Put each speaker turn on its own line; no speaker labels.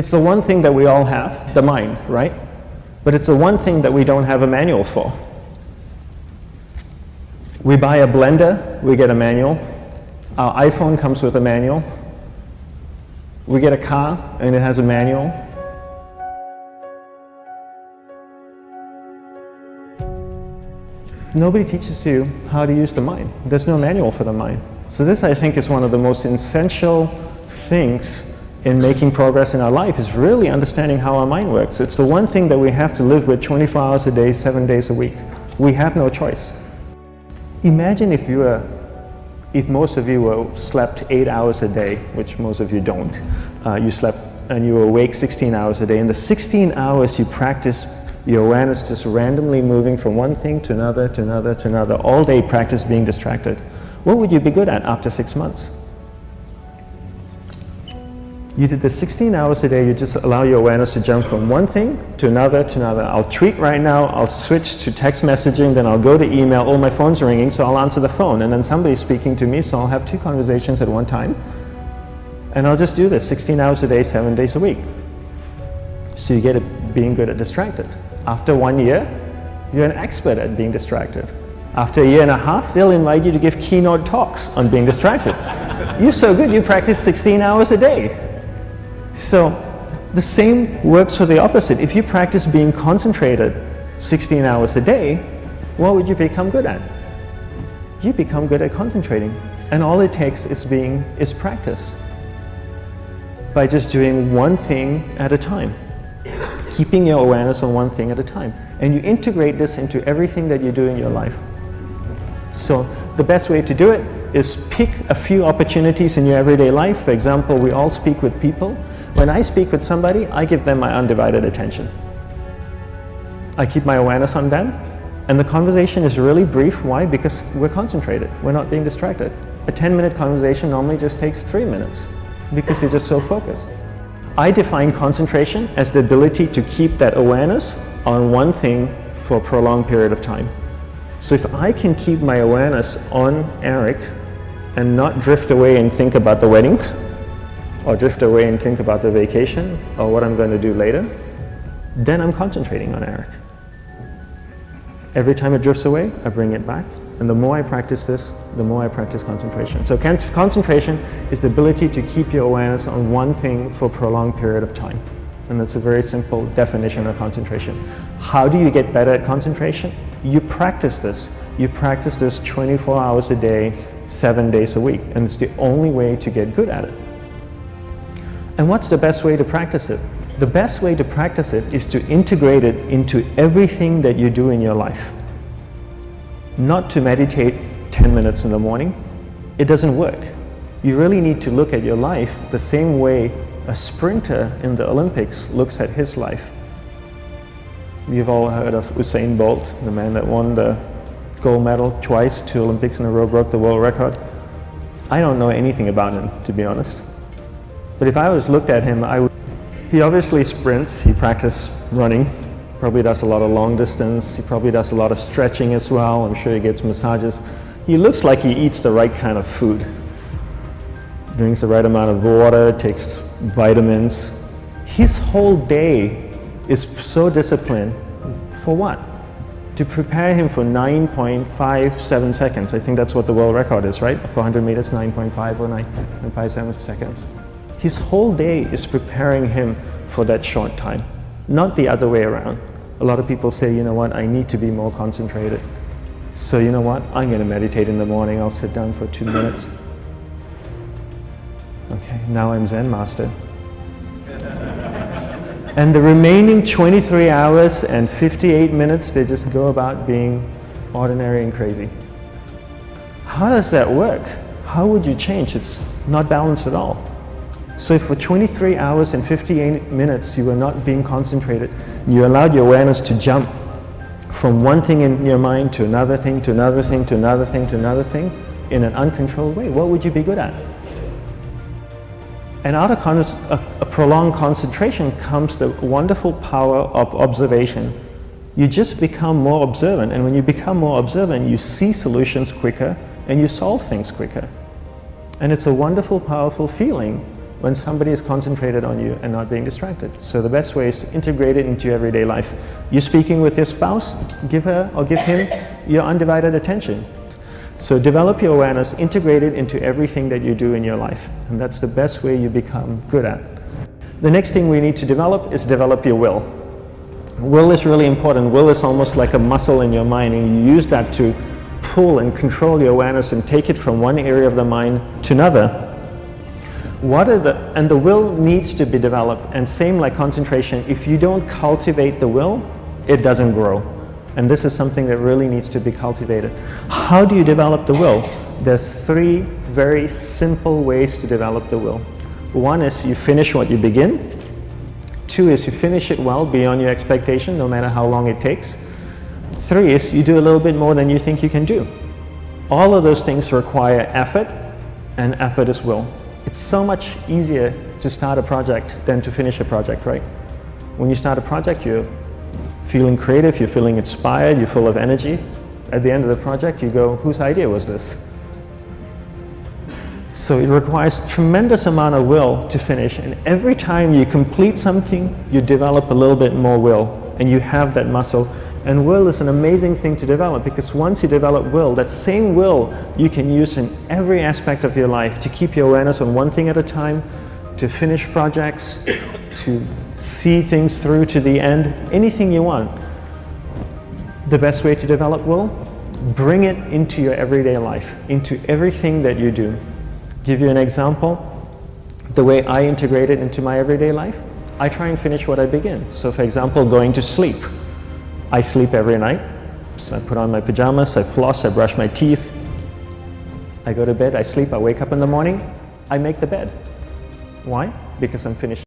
It's the one thing that we all have, the mind, right? But it's the one thing that we don't have a manual for. We buy a blender, we get a manual. Our iPhone comes with a manual. We get a car and it has a manual. Nobody teaches you how to use the mind. There's no manual for the mind. So this, I think, is one of the most essential things in making progress in our life, is really understanding how our mind works. It's the one thing that we have to live with 24 hours a day, 7 days a week. We have no choice. Imagine if most of you slept 8 hours a day, which most of you don't. You slept and you were awake 16 hours a day. In the 16 hours you practice your awareness just randomly moving from one thing to another, to another, to another. All day practice being distracted. What would you be good at after 6 months? You did the 16 hours a day, you just allow your awareness to jump from one thing to another, to another. I'll tweet right now, I'll switch to text messaging, then I'll go to email. Oh, my phone's ringing, so I'll answer the phone. And then somebody's speaking to me, so I'll have 2 conversations at one time. And I'll just do this 16 hours a day, 7 days a week. So you get it being good at distracted. After 1 year, you're an expert at being distracted. After a year and a half, they'll invite you to give keynote talks on being distracted. You're so good, you practice 16 hours a day. So the same works for the opposite. If you practice being concentrated 16 hours a day, what would you become good at? You become good at concentrating. And all it takes is practice. By just doing one thing at a time. Keeping your awareness on one thing at a time. And you integrate this into everything that you do in your life. So the best way to do it is pick a few opportunities in your everyday life. For example, we all speak with people. When I speak with somebody, I give them my undivided attention. I keep my awareness on them, and the conversation is really brief. Why? Because we're concentrated. We're not being distracted. A 10-minute conversation normally just takes 3 minutes because you're just so focused. I define concentration as the ability to keep that awareness on one thing for a prolonged period of time. So if I can keep my awareness on Eric and not drift away and think about the wedding, or drift away and think about the vacation, or what I'm going to do later, then I'm concentrating on Eric. Every time it drifts away, I bring it back. And the more I practice this, the more I practice concentration. So concentration is the ability to keep your awareness on one thing for a prolonged period of time. And that's a very simple definition of concentration. How do you get better at concentration? You practice this. You practice this 24 hours a day, 7 days a week. And it's the only way to get good at it. And what's the best way to practice it? The best way to practice it is to integrate it into everything that you do in your life. Not to meditate 10 minutes in the morning. It doesn't work. You really need to look at your life the same way a sprinter in the Olympics looks at his life. You've all heard of Usain Bolt, the man that won the gold medal twice, 2 Olympics in a row, broke the world record. I don't know anything about him, to be honest. But if I was looked at him, he obviously sprints, he practices running, probably does a lot of long distance, he probably does a lot of stretching as well, I'm sure he gets massages. He looks like he eats the right kind of food. Drinks the right amount of water, takes vitamins. His whole day is so disciplined. For what? To prepare him for 9.57 seconds. I think that's what the world record is, right? For 100 meters, 9.5 or 9.57 seconds. His whole day is preparing him for that short time, not the other way around. A lot of people say, you know what, I need to be more concentrated. So you know what, I'm going to meditate in the morning, I'll sit down for 2 minutes. Okay, now I'm Zen master. And the remaining 23 hours and 58 minutes, they just go about being ordinary and crazy. How does that work? How would you change? It's not balanced at all. So if for 23 hours and 58 minutes you were not being concentrated, you allowed your awareness to jump from one thing in your mind to another thing, to another thing, to another thing, to another thing, in an uncontrolled way, what would you be good at? And out of a prolonged concentration comes the wonderful power of observation. You just become more observant, and when you become more observant, you see solutions quicker and you solve things quicker. And it's a wonderful, powerful feeling when somebody is concentrated on you and not being distracted. So the best way is to integrate it into your everyday life. You're speaking with your spouse, give her or give him your undivided attention. So develop your awareness, integrate it into everything that you do in your life. And that's the best way you become good at. The next thing we need to develop is develop your will. Will is really important. Will is almost like a muscle in your mind, and you use that to pull and control your awareness and take it from one area of the mind to another. And the will needs to be developed, and same like concentration, if you don't cultivate the will, it doesn't grow. And this is something that really needs to be cultivated. How do you develop the will? There's 3 very simple ways to develop the will. 1 is you finish what you begin. 2 is you finish it well beyond your expectation, no matter how long it takes. 3 is you do a little bit more than you think you can do. All of those things require effort, and effort is will. It's so much easier to start a project than to finish a project, right? When you start a project, you're feeling creative, you're feeling inspired, you're full of energy. At the end of the project, you go, whose idea was this? So it requires tremendous amount of will to finish, and every time you complete something, you develop a little bit more will, and you have that muscle. And will is an amazing thing to develop, because once you develop will, that same will you can use in every aspect of your life to keep your awareness on one thing at a time, to finish projects, to see things through to the end, anything you want. The best way to develop will? Bring it into your everyday life, into everything that you do. Give you an example, the way I integrate it into my everyday life, I try and finish what I begin. So for example, going to sleep. I sleep every night, so I put on my pajamas, I floss, I brush my teeth, I go to bed, I sleep, I wake up in the morning, I make the bed. Why? Because I'm finished